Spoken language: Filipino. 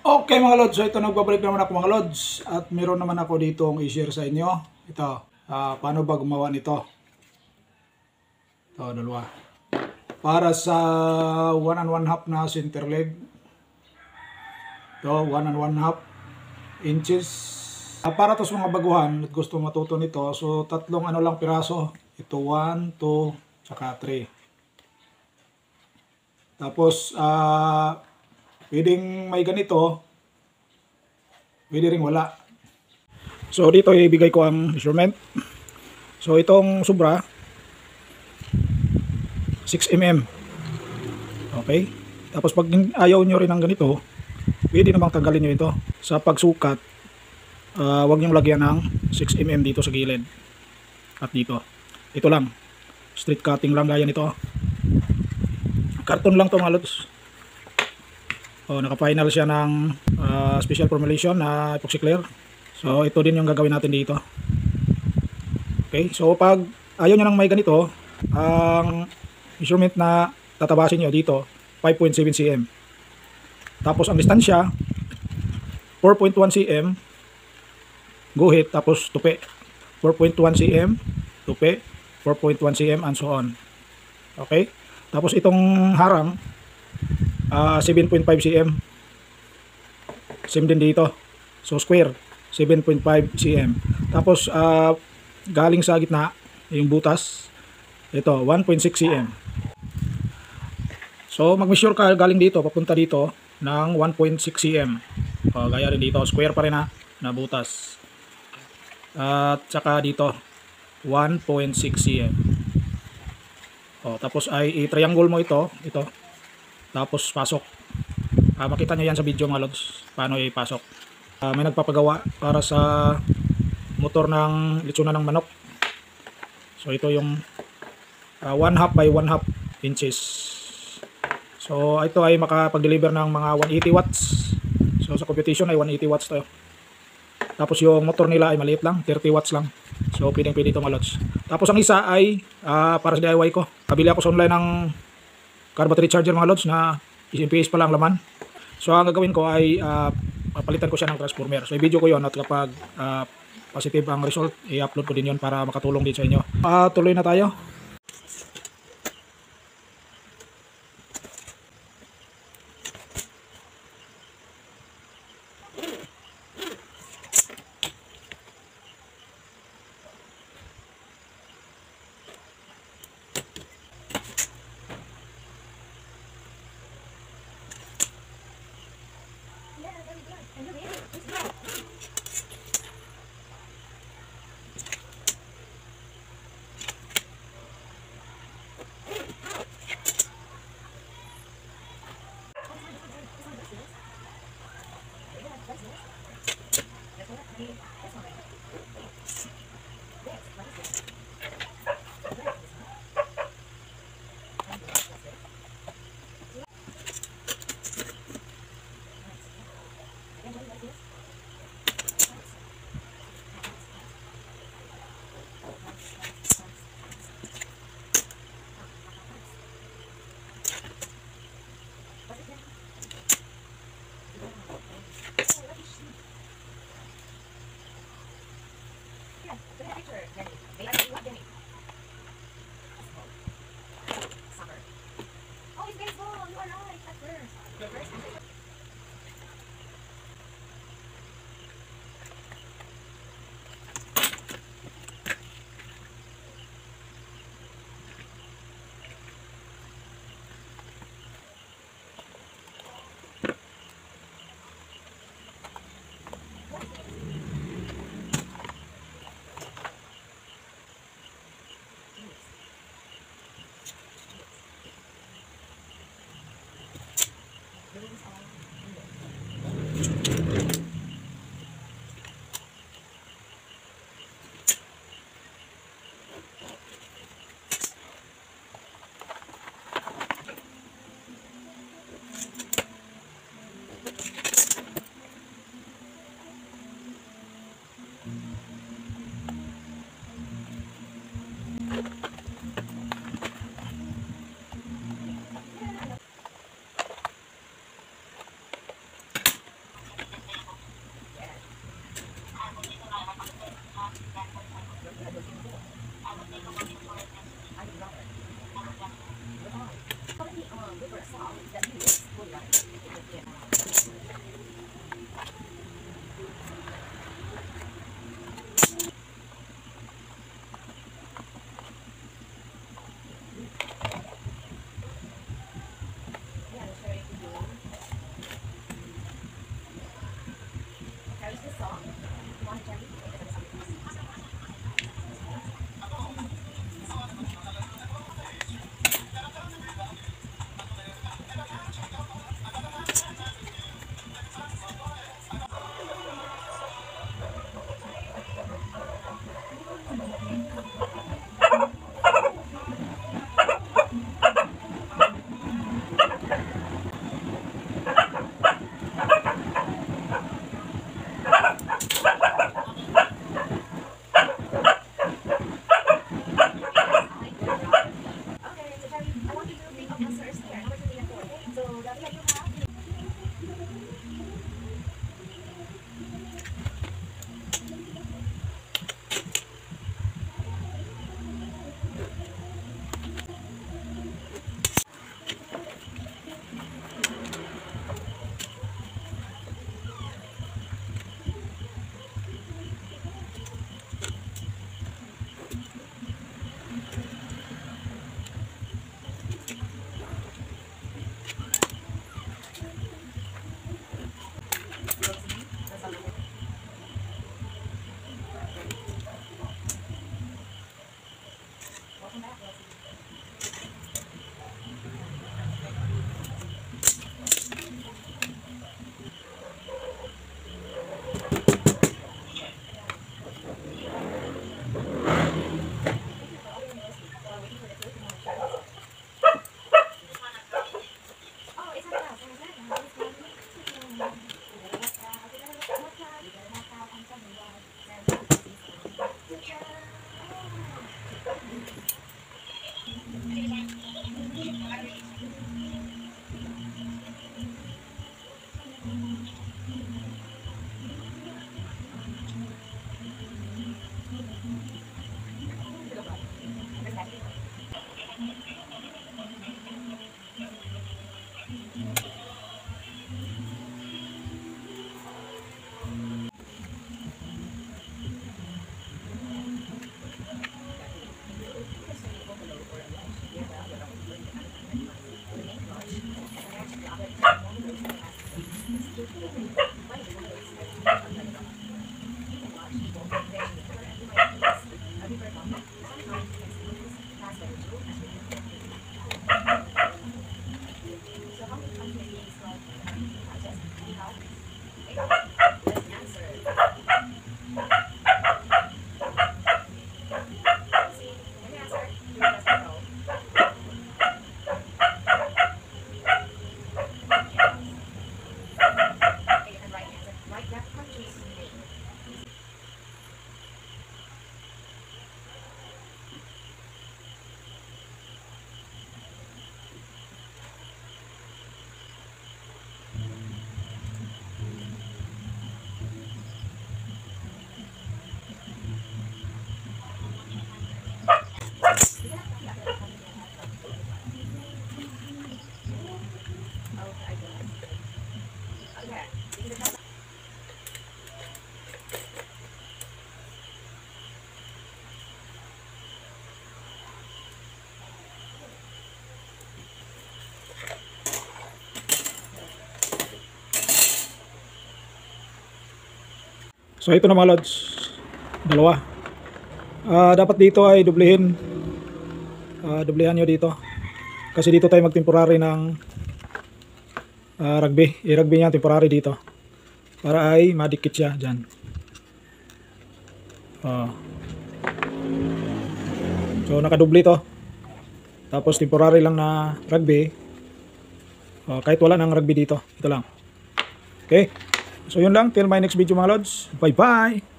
Okay mga lods, so ito nagbabalik naman ako mga lods at meron naman ako dito ang i-share sa inyo. Ito, paano ba gumawa nito? Ito, dalawa. Para sa 1 and 1 half na center leg. Ito, 1 and 1 half inches. Para to sa mga baguhan at gusto matuto nito, so tatlong ano lang piraso. Ito 1, 2, tsaka 3. Tapos, pwedeng may ganito, pwede rin wala. So dito ibigay ko ang measurement. So itong sobra 6 mm. Okay? Tapos pag ayaw nyo rin ng ganito, pwede namang tanggalin nyo ito. Sa pagsukat, huwag nyo lagyan ng 6 mm dito sa gilid. At dito. Ito lang. Straight cutting lang gaya nito. Karton lang to mga lods. Naka-final siya ng special formulation na epoxy clear. So ito din yung gagawin natin dito. Okay, so pag ayaw nyo nang may ganito, ang measurement na tatabasin nyo dito 5.7 cm. Tapos ang distansya 4.1 cm guhit, tapos tupi 4.1 cm tupi, 4.1 cm and so on. Okay, tapos itong harang 7.5 cm. Same din dito. So square 7.5 cm. Tapos galing sa gitna yung butas, ito 1.6 cm. So mag-measure ka galing dito papunta dito ng 1.6 cm. Gaya rin dito, square pa rin na butas. At saka dito 1.6 cm. Tapos ay i-triangle mo ito. Tapos pasok. Makita nyo yan sa video mga lods, paano ipasok. May nagpapagawa para sa motor ng litsunan ng manok. So ito yung 1 half by 1 half inches. So ito ay makapag-deliver ng mga 180 watts. So sa computation ay 180 watts to. Tapos yung motor nila ay maliit lang, 30 watts lang. So pwedeng ito mga lods. Tapos ang isa ay para sa DIY ko. Kabili ako sa online ng car battery charger mga lods na 10 PS pa lang laman. So ang gagawin ko ay papalitan ko siya ng transformer. So i-video ko yon, at kapag positive ang result, i-upload ko din yon para makatulong din sa inyo. Tuloy na tayo. So ito na mga lods, dalawa. Dapat dito ay dublehin. Dublehan nyo dito. Kasi dito tayo mag-temporary ng rugby. I-rugby niya temporary dito. Para ay madikit siya dyan. So nakaduble to. Tapos temporary lang na rugby. Kahit wala nang rugby dito. Ito lang. Okay. So yun lang. Till my next video mga lods. Bye bye.